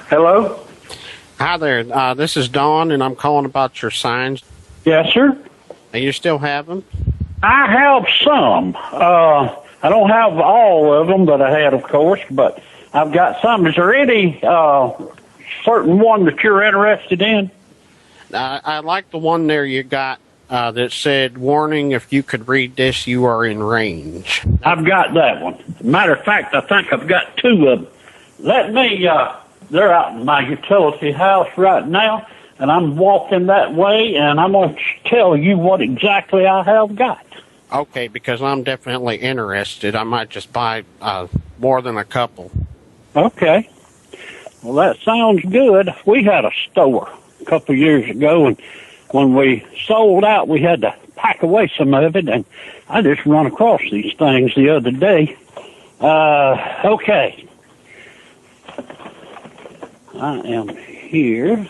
Hello? Hi there. This is Don, and I'm calling about your signs. Yes, sir? And you still have them? I have some. I don't have all of them that I had, of course, but I've got some. Is there any certain one that you're interested in? I like the one there you got that said, "Warning, if you could read this, you are in range." I've got that one. Matter of fact, I think I've got two of them. Let me, they're out in my utility house right now, and I'm walking that way, and I'm going to tell you what exactly I have got. Okay, because I'm definitely interested. I might just buy more than a couple. Okay. Well, that sounds good. We had a store a couple of years ago, and when we sold out, we had to pack away some of it, and I just run across these things the other day. Okay. I am here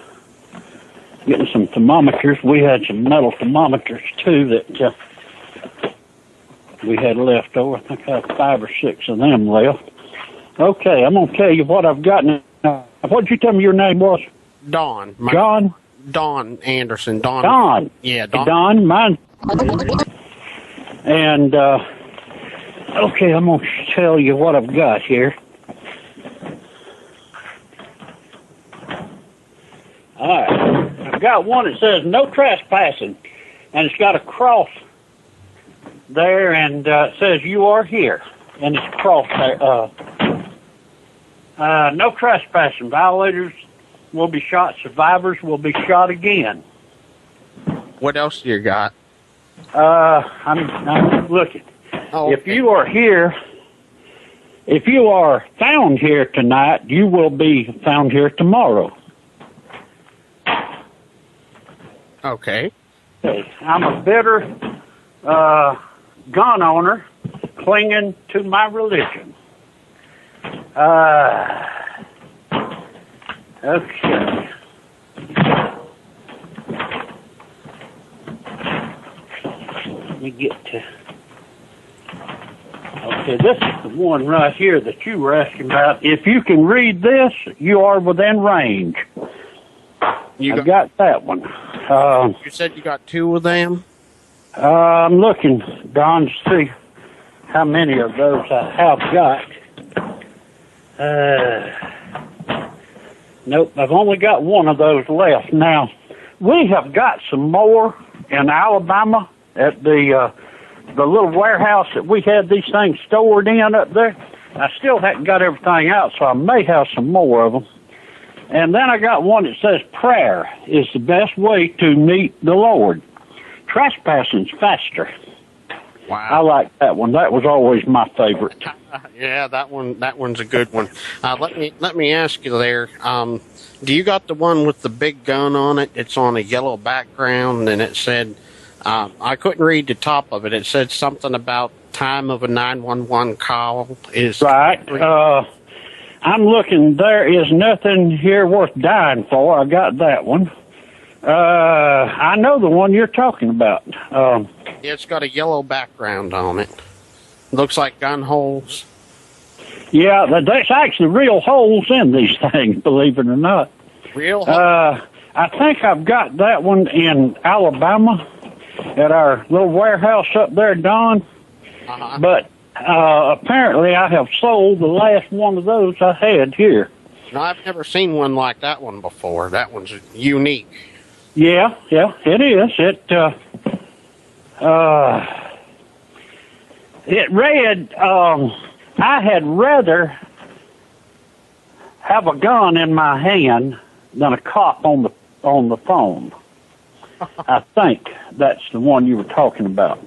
getting some thermometers. We had some metal thermometers, too, that we had left over. I think I have 5 or 6 of them left. Okay, I'm going to tell you what I've got now. What did you tell me your name was? Don. John? Don Anderson. Don. Don. Yeah, Don. Don, mine. And, okay, I'm going to tell you what I've got here. All right. I've got one that says no trespassing, and it's got a cross there, and it says you are here, and it's a cross there. No trespassing. Violators will be shot. Survivors will be shot again. What else do you got? I'm looking. Oh, if you are here, if you are found here tonight, you will be found here tomorrow. Okay. I'm a bitter gun owner clinging to my religion. Okay. Let me get to... Okay, this is the one right here that you were asking about. If you can read this, you are within range. I've got that one. You said you got 2 of them? I'm looking, Don, to see how many of those I have got. Nope, I've only got 1 of those left. Now, we have got some more in Alabama at the little warehouse that we had these things stored in up there. I still haven't got everything out, so I may have some more of them. And then I got one that says prayer is the best way to meet the Lord. Trespassing's faster. Wow. I like that one. That was always my favorite. Yeah, that one's a good one. Let me ask you there. Do you got the one with the big gun on it? It's on a yellow background, and it said, I couldn't read the top of it. It said something about time of a 911 call is right. I'm looking. There is nothing here worth dying for. I got that one. I know the one you're talking about. It's got a yellow background on it. Looks like gun holes. Yeah, there's actually real holes in these things, believe it or not. Real holes? I think I've got that one in Alabama at our little warehouse up there, Don. Uh-huh. But apparently I have sold the last one of those I had here. No, I've never seen one like that one before. That one's unique. Yeah, it is. It read, I had rather have a gun in my hand than a cop on the phone. I think that's the one you were talking about.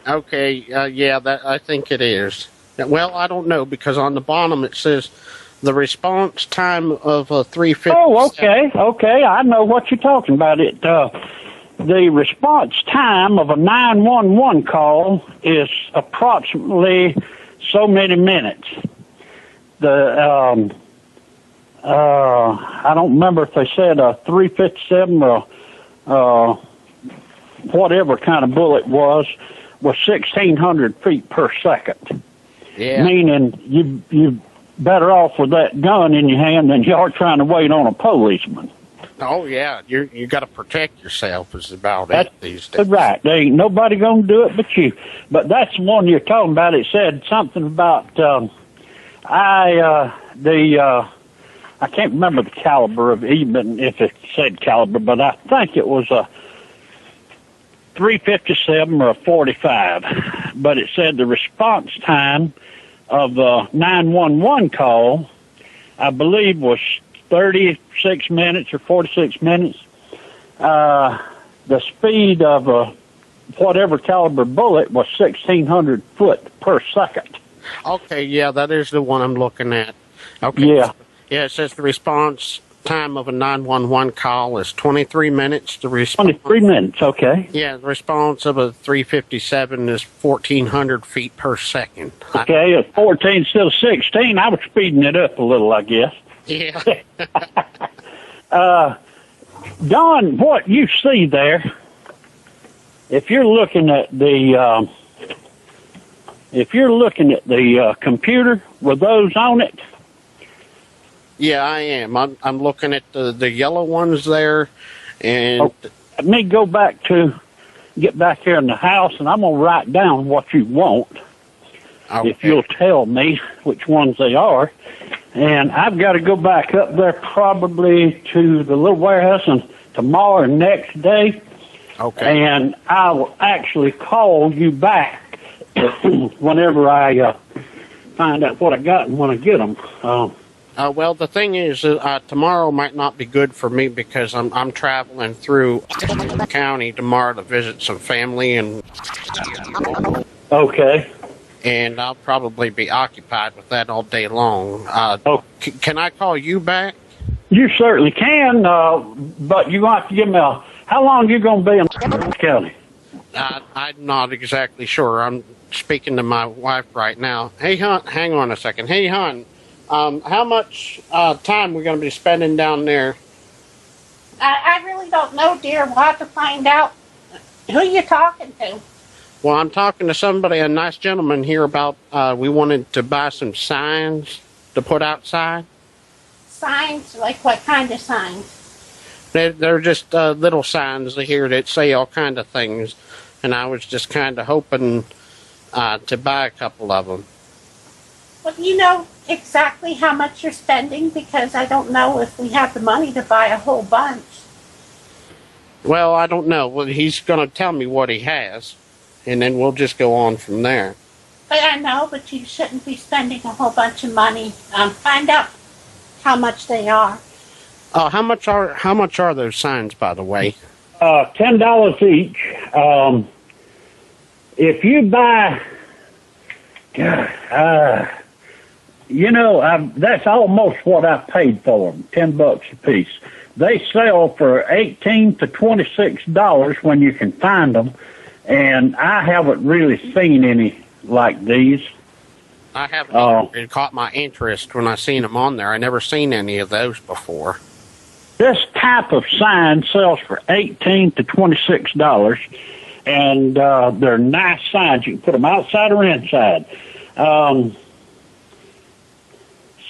Okay, yeah, I think it is. Well, I don't know, because on the bottom it says the response time of 3:50. Oh, okay, I know what you're talking about. The response time of a 911 call is approximately so many minutes. I don't remember if they said a 357 or whatever kind of bullet was 1,600 feet per second. Yeah. Meaning you better off with that gun in your hand than you are trying to wait on a policeman. Oh yeah, you got to protect yourself is about it these days. Right. There ain't nobody gonna do it but you. But that's the one you're talking about. It said something about I can't remember the caliber of even if it said caliber, but I think it was a 357 or a 45. But it said the response time of a 911 call, I believe, was 36 minutes or 46 minutes. The speed of a whatever caliber bullet was 1,600 foot per second. Okay, yeah, that is the one I'm looking at. Okay. Yeah. Yeah, it says the response time of a 911 call is 23 minutes. The response, 23 minutes, okay. Yeah, the response of a 357 is 1,400 feet per second. Okay, at 14 instead of 16, I was speeding it up a little, I guess. Yeah. Don, what you see there, if you're looking at the computer with those on it. Yeah, I am. I'm looking at the yellow ones there, and let me get back here in the house, and I'm gonna write down what you want. Okay. If you'll tell me which ones they are. And I've got to go back up there probably to the little warehouse and tomorrow or next day. Okay. And I will actually call you back whenever I find out what I got and when I get them. Well, the thing is, tomorrow might not be good for me because I'm traveling through the county tomorrow to visit some family and. Okay. And I'll probably be occupied with that all day long. Can I call you back? You certainly can, but you have to give me how long you going to be in the county? I'm not exactly sure. I'm speaking to my wife right now. Hey, hon, hang on a second. Hey, hon, how much time we going to be spending down there? I really don't know, dear. We'll have to find out. Who are you talking to? Well, I'm talking to somebody, a nice gentleman here about, we wanted to buy some signs to put outside. Signs? Like what kind of signs? They're just little signs here that say all kind of things. And I was just kind of hoping to buy a couple of them. Well, do you know exactly how much you're spending? Because I don't know if we have the money to buy a whole bunch. Well, I don't know. Well, he's going to tell me what he has. And then we'll just go on from there. But I know, but you shouldn't be spending a whole bunch of money. Find out how much they are. How much are those signs, by the way? $10 each. If you buy, that's almost what I paid for them. $10 a piece. They sell for $18 to $26 when you can find them. And I haven't really seen any like these. I haven't. It caught my interest when I seen them on there. I never seen any of those before. This type of sign sells for $18 to $26, and they're nice signs. You can put them outside or inside.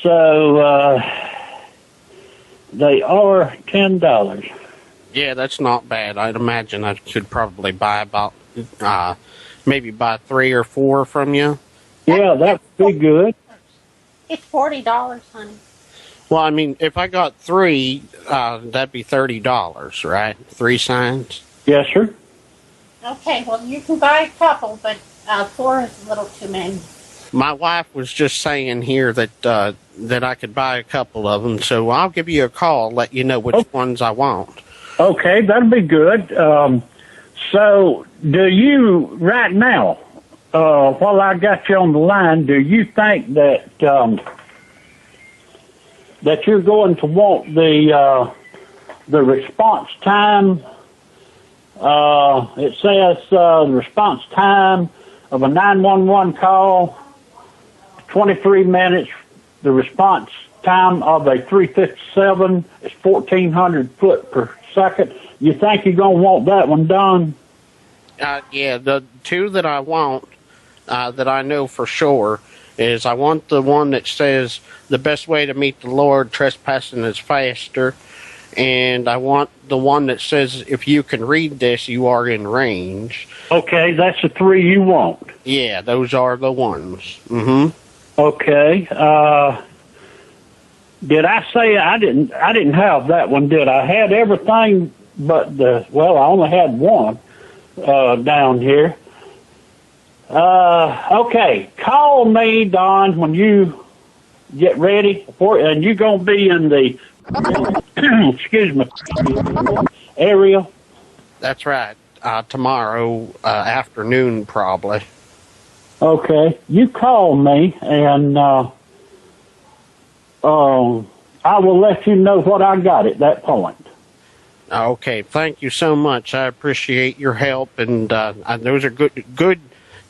So they are $10. Yeah, that's not bad. I'd imagine I could probably buy about maybe buy 3 or 4 from you. Yeah, that would be good. It's $40, honey. Well, I mean, if I got 3, that'd be $30, right? 3 signs? Yes, sir. Okay, well, you can buy a couple, but 4 is a little too many. My wife was just saying here that I could buy a couple of them, so I'll give you a call, let you know which ones I want. Okay, that'd be good. So, do you, right now, while I got you on the line, do you think that that you're going to want the response time? It says the response time of a 911 call, 23 minutes. The response time of a 357 is 1,400 foot per second. You think you're going to want that one done? Yeah, the 2 that I want, that I know for sure, is I want the one that says the best way to meet the Lord, trespassing is faster. And I want the one that says if you can read this, you are in range. Okay, that's the 3 you want. Yeah, those are the ones. Mm-hmm. Okay. Did I say I didn't have that one, did I? I had everything but I only had one down here. Okay, call me, Don, when you get ready, and you're going to be in the excuse me, area. That's right. Tomorrow afternoon, probably. Okay, you call me, and I will let you know what I got at that point. Okay, thank you so much. I appreciate your help, and those are good,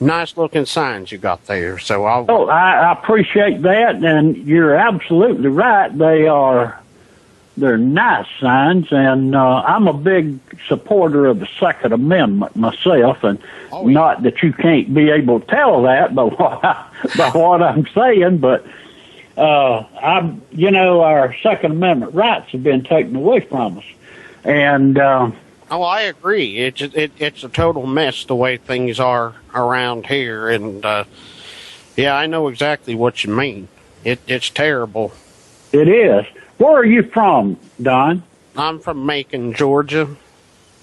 nice-looking signs you got there. So I appreciate that, and you're absolutely right. They're nice signs, and I'm a big supporter of the Second Amendment myself, and not that you can't be able to tell that by what I'm saying, but our Second Amendment rights have been taken away from us, and I agree. It's a total mess the way things are around here, and yeah, I know exactly what you mean. It's terrible. It is. Where are you from, Don? I'm from Macon, Georgia.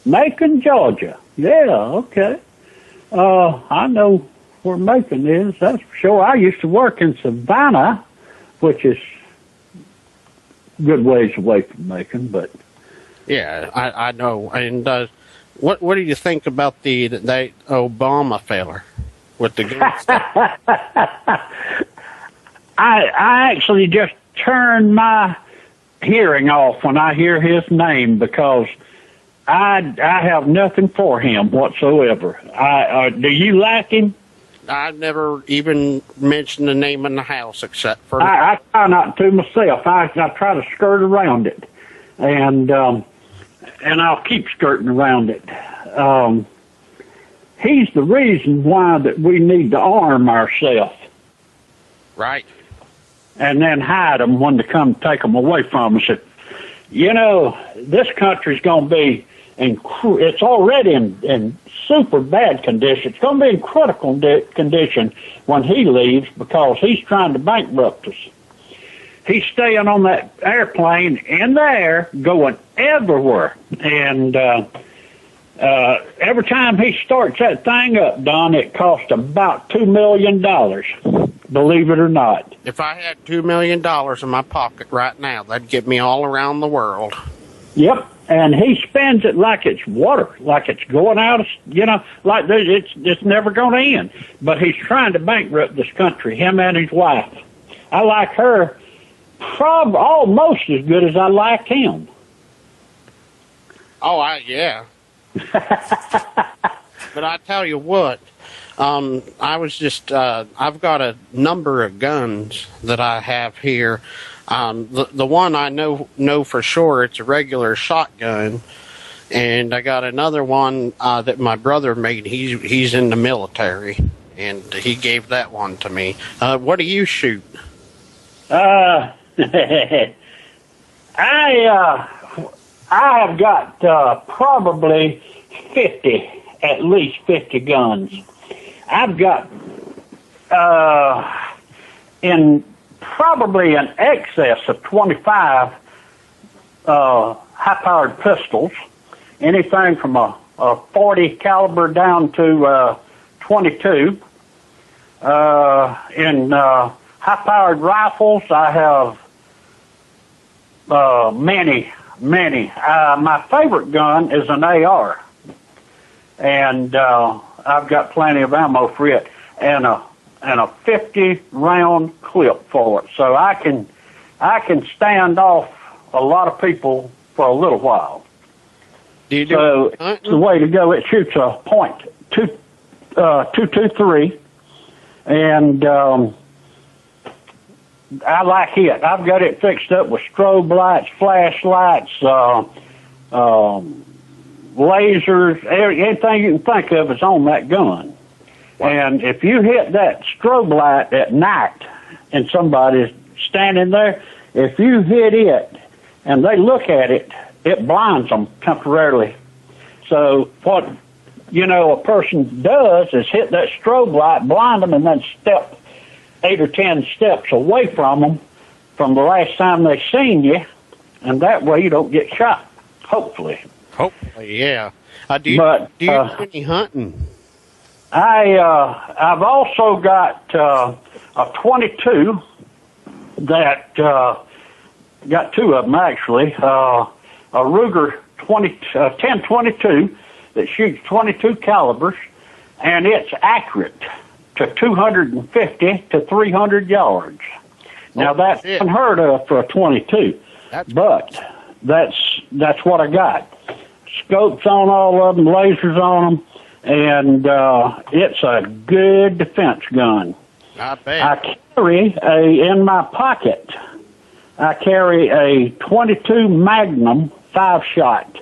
Macon, Georgia. Yeah, okay. I know where Macon is, that's for sure. I used to work in Savannah, which is a good ways away from Macon, but... Yeah, I know. And what do you think about the Obama feller with the gun stuff? I actually just turned my hearing off when I hear his name because I have nothing for him whatsoever. Do you like him? I've never even mentioned the name in the house except for... I try not to myself. I try to skirt around it, and I'll keep skirting around it. He's the reason why that we need to arm ourselves. Right. And then hide them when they come take them away from us. This country's going to be it's already in super bad condition. It's going to be in critical condition when he leaves because he's trying to bankrupt us. He's staying on that airplane in the air, going everywhere. And every time he starts that thing up, Don, it costs about $2 million. Believe it or not. If I had $2 million in my pocket right now, that'd get me all around the world. Yep, and he spends it like it's water, like it's going out of, like it's never going to end. But he's trying to bankrupt this country, him and his wife. I like her almost as good as I like him. Oh, yeah. But I tell you what. I've got a number of guns that I have here. The one I know for sure, it's a regular shotgun. And I got another one, that my brother made. He's in the military and he gave that one to me. What do you shoot? I have got, probably at least 50 guns. I've got in probably an excess of 25 high-powered pistols, anything from a 40 caliber down to 22. In high-powered rifles, I have many. My favorite gun is an AR, and I've got plenty of ammo for it, and a 50-round clip for it, so I can stand off a lot of people for a little while. It's the way to go. It shoots a .223, and I like it. I've got it fixed up with strobe lights, flashlights, lasers, anything you can think of is on that gun. And if you hit that strobe light at night and somebody's standing there, if you hit it and they look at it, it blinds them temporarily. So what, a person does is hit that strobe light, blind them, and then step 8 or 10 steps away from them from the last time they seen you, and that way you don't get shot, hopefully. Hopefully, yeah. Do you do any hunting? I've also got a 22 that got two of them actually. A Ruger 1022 that shoots 22 calibers, and it's accurate to 250 to 300 yards. Now that's unheard of for a 22, but that's what I got. Scopes on all of them, lasers on them, and it's a good defense gun. I bet. I carry in my pocket, I carry a 22 Magnum 5-shot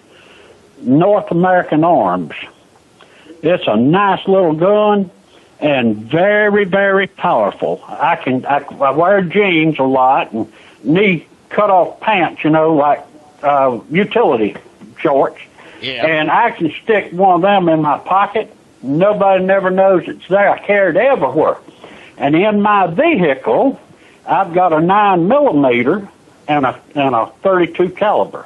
North American Arms. It's a nice little gun and very, very powerful. I wear jeans a lot and knee cut off pants, like utility shorts. Yeah. And I can stick one of them in my pocket. Nobody never knows it's there. I carry it everywhere. And in my vehicle, I've got a 9mm and a 32 caliber.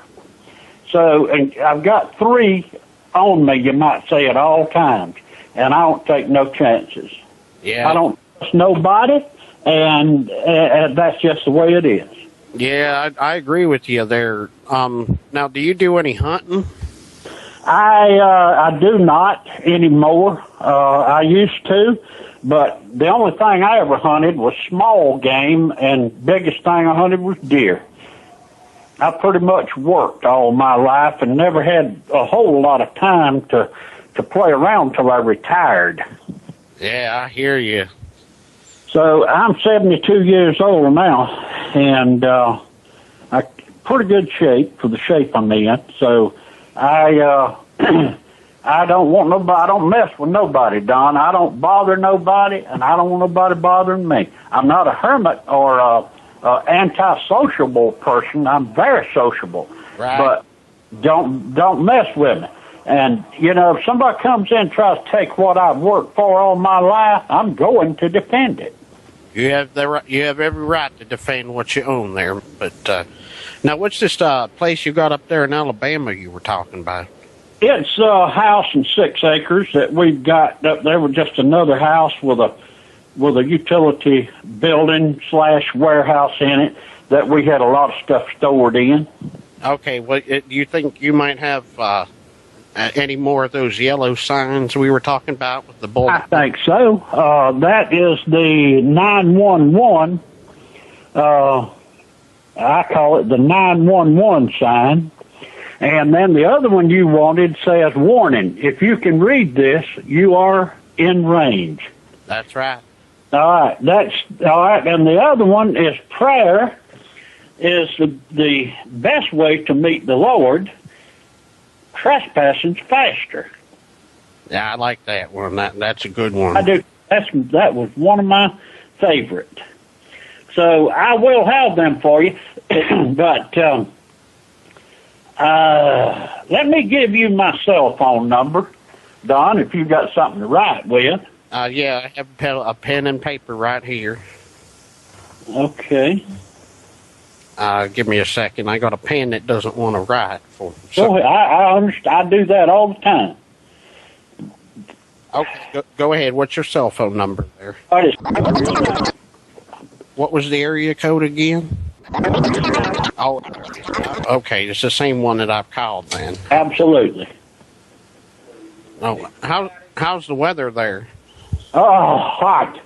So, and I've got 3 on me, you might say, at all times. And I don't take no chances. Yeah. I don't trust nobody, and that's just the way it is. Yeah, I agree with you there. Now, do you do any hunting? I do not anymore. I used to, but the only thing I ever hunted was small game, and biggest thing I hunted was deer. I pretty much worked all my life and never had a whole lot of time to play around till I retired. Yeah, I hear you. So I'm 72 years old now, and I'm pretty good shape for the shape I'm in. So I don't want nobody. I don't mess with nobody, Don. I don't bother nobody, and I don't want nobody bothering me. I'm not a hermit or a anti-sociable person. I'm very sociable, right. But don't mess with me. And if somebody comes in and tries to take what I've worked for all my life, I'm going to defend it. You have every right to defend what you own there. But now, what's this place you got up there in Alabama you were talking about? It's a house and 6 acres that we've got up there with just another house with a utility building / warehouse in it that we had a lot of stuff stored in. Okay, well, do you think you might have any more of those yellow signs we were talking about with the bull? I think so. That is the 911. I call it the 911 sign. And then the other one you wanted says, warning, if you can read this, you are in range. That's right. All right, that's all right. And the other one is prayer is the best way to meet the Lord. Trespassing's faster. Yeah, I like that one. That's a good one. I do. That was one of my favorite. So I will have them for you, but let me give you my cell phone number, Don, if you've got something to write with. Yeah, I have a pen and paper right here. Okay. Give me a second. I got a pen that doesn't want to write for. Go ahead. I understand. I do that all the time. Okay, go ahead. What's your cell phone number there? What was the area code again? Oh, okay. It's the same one that I've called then. Absolutely. Oh, how's the weather there? Oh, hot.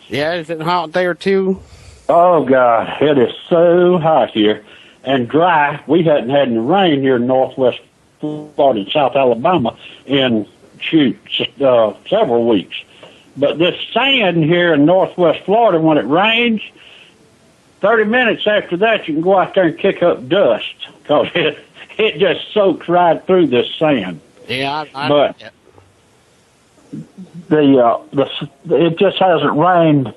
Yeah, is it hot there too? Oh, God, it is so hot here and dry. We hadn't had any rain here in northwest Florida and South Alabama in, several weeks. But this sand here in northwest Florida, when it rains, 30 minutes after that, you can go out there and kick up dust because it just soaks right through this sand. Yeah, I but it just hasn't rained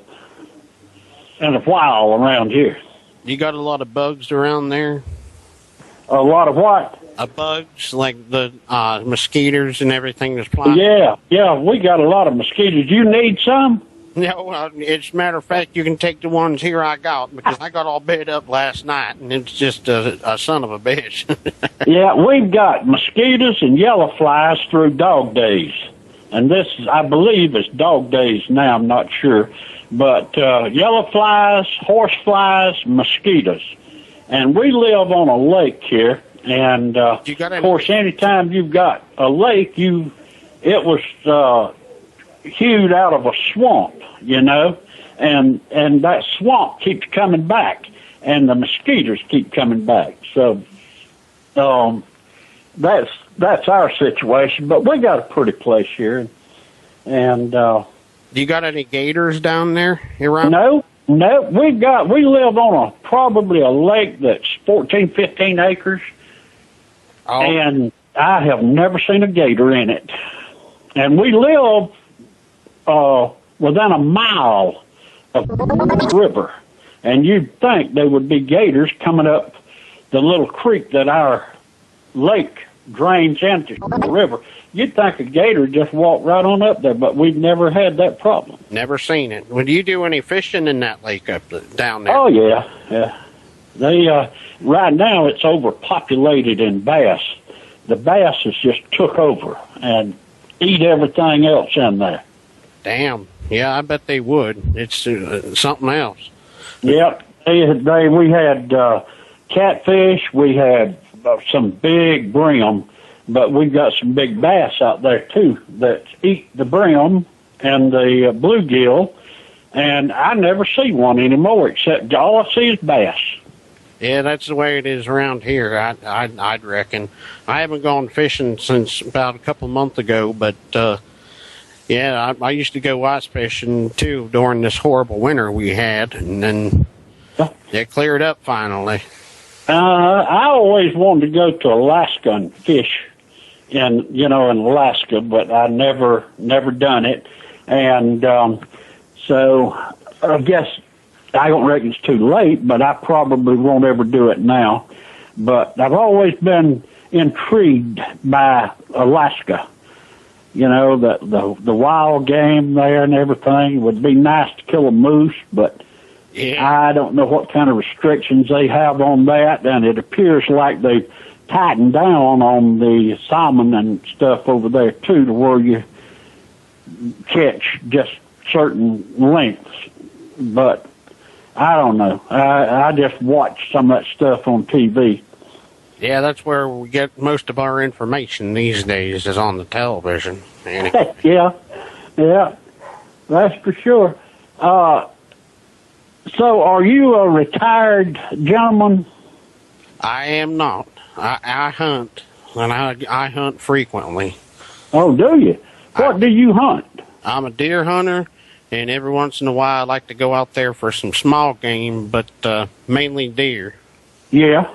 in a while around here. You got a lot of bugs around there? A lot of what? Bugs, like the mosquitoes and everything that's flying? Yeah, we got a lot of mosquitoes. You need some? No, as a matter of fact, you can take the ones here I got, because I got all bed up last night, and it's just a son of a bitch. Yeah, we've got mosquitoes and yellow flies through dog days. And this, I believe, is dog days now, I'm not sure. But yellow flies, horse flies, mosquitoes. And we live on a lake here, and of course, anytime you've got a lake, it was hewed out of a swamp, you know, and that swamp keeps coming back, and the mosquitoes keep coming back. So that's our situation. But we got a pretty place here, and you got any gators down there around? No, we live on probably a lake that's 14, 15 acres, and I have never seen a gator in it. And we live within a mile of the river, and you'd think there would be gators coming up the little creek that our lake drains into the river. You'd think a gator just walked right on up there, but we've never had that problem. Never seen it. Would you do any fishing in that lake down there? Oh, yeah. They right now it's overpopulated in bass. The bass has just took over and eat everything else in there. Damn. Yeah, I bet they would. It's something else. Yep. We had catfish. We had some big brim, but we've got some big bass out there too that eat the brim and the bluegill, and I never see one anymore except all I see is bass. Yeah, that's the way it is around here, I'd reckon. I haven't gone fishing since about a couple months ago, but yeah, I used to go ice fishing too during this horrible winter we had, and then it cleared up finally. I always wanted to go to Alaska and fish in Alaska, but I never done it. And so I guess I don't reckon it's too late, but I probably won't ever do it now. But I've always been intrigued by Alaska. You know, the wild game there and everything. It would be nice to kill a moose, but yeah. I don't know what kind of restrictions they have on that, and it appears like they've tightened down on the salmon and stuff over there, too, to where you catch just certain lengths. But I don't know. I just watch some of that stuff on TV. Yeah, that's where we get most of our information these days, is on the television. Anyway. Yeah, that's for sure. So are you a retired gentleman? I am not. I hunt, and I hunt frequently. Oh, do you? What do you hunt? I'm a deer hunter, and every once in a while I like to go out there for some small game, but mainly deer. Yeah.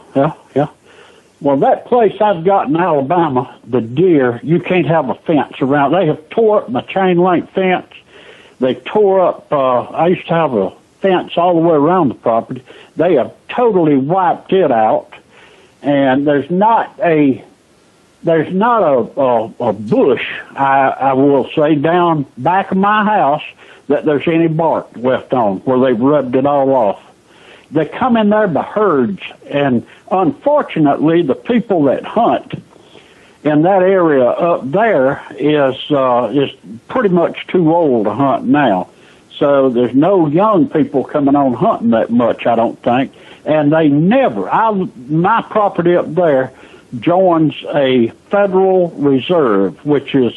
Well, that place I've got in Alabama, the deer, you can't have a fence around. They have tore up my chain-link fence. They tore up, I used to have a fence all the way around the property. They have totally wiped it out, and there's not a bush, I will say, down back of my house that there's any bark left on where they've rubbed it all off. They come in there by herds, and unfortunately, the people that hunt in that area up there is pretty much too old to hunt now. So there's no young people coming on hunting that much, I don't think. And they never, my property up there joins a Federal Reserve, which is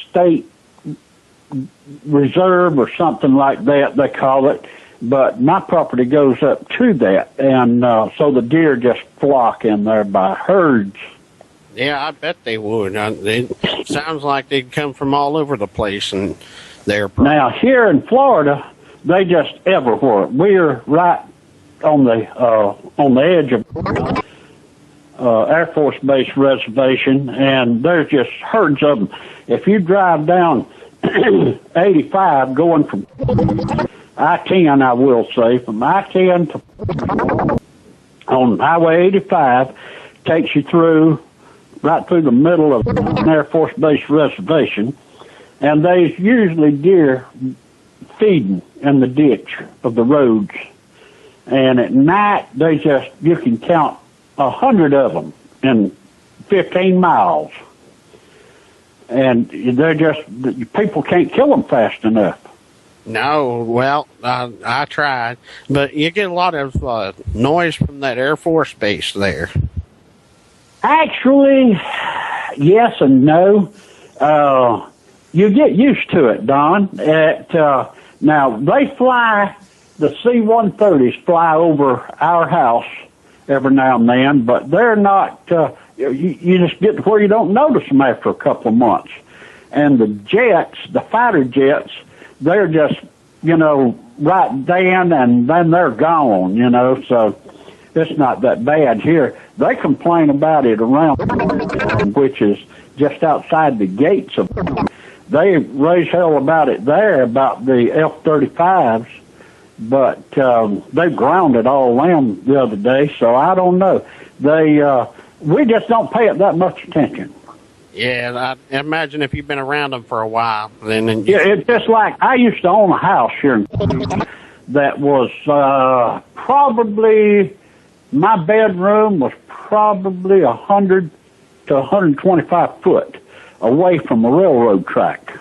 state reserve or something like that, they call it. But my property goes up to that, and so the deer just flock in there by herds. Yeah, I bet they would. It sounds like they'd come from all over the place, and they're... Now, here in Florida, they just everywhere. We're right on the edge Air Force Base reservation, and there's just herds of them. If you drive down 85 going from I-10, I will say, from I-10 to on Highway 85, takes you right through the middle of an Air Force Base reservation, and there's usually deer feeding in the ditch of the roads. And at night, you can count 100 of them in 15 miles. And people can't kill them fast enough. No, well, I tried, but you get a lot of noise from that Air Force Base there. Actually, yes and no. You get used to it, Don. Now, the C-130s fly over our house every now and then, but they're not, you just get to where you don't notice them after a couple of months. And the fighter jets, they're just, right then and then they're gone, so it's not that bad here. They complain about it around, which is just outside the gates of, they raise hell about it there, about the F-35s, but they grounded all them the other day, so I don't know. We just don't pay it that much attention. Yeah, I imagine if you've been around them for a while, then yeah, it's just like I used to own a house here that was probably, my bedroom was probably 100 to 125 foot away from a railroad track.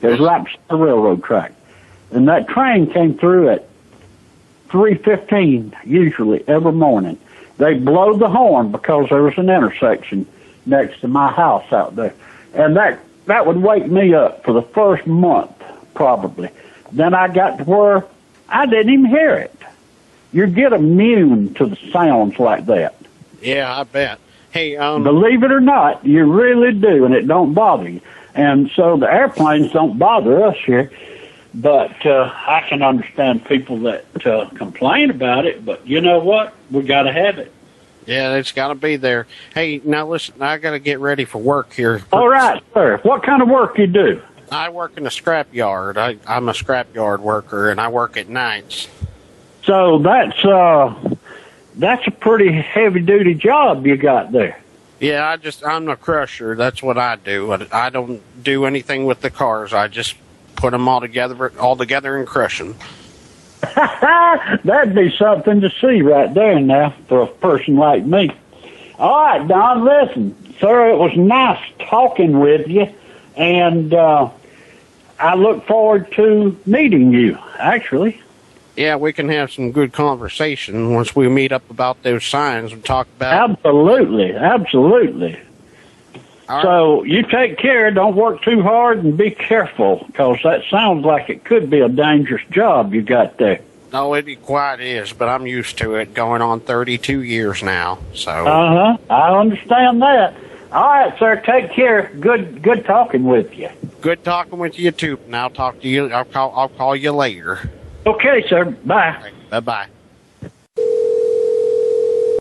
It was right beside the railroad track. And that train came through at 3:15, usually, every morning. They blow the horn because there was an intersection next to my house out there. And that would wake me up for the first month, probably. Then I got to where I didn't even hear it. You get immune to the sounds like that. Yeah, I bet. Hey, believe it or not, you really do, and it don't bother you. And so the airplanes don't bother us here. But I can understand people that complain about it, but you know what? We got to have it. Yeah, it's got to be there. Hey, now listen, I got to get ready for work here. All right, sir. What kind of work you do? I work in a scrap yard. I'm a scrap yard worker, and I work at nights. So that's a pretty heavy-duty job you got there. Yeah, I'm a crusher. That's what I do. I don't do anything with the cars. I just put them all together and crush them. That'd be something to see right there now for a person like me. All right, Don, listen, sir, it was nice talking with you, and I look forward to meeting you, actually. Yeah, we can have some good conversation once we meet up about those signs and talk about... Absolutely, absolutely. So you take care, don't work too hard, and be careful, because that sounds like it could be a dangerous job you got there. No, it quite is, but I'm used to it, going on 32 years now. So. I understand that. All right, sir, take care. Good talking with you. Good talking with you, too. And I'll talk to you, I'll call you later. Okay, sir. Bye. Right, bye-bye.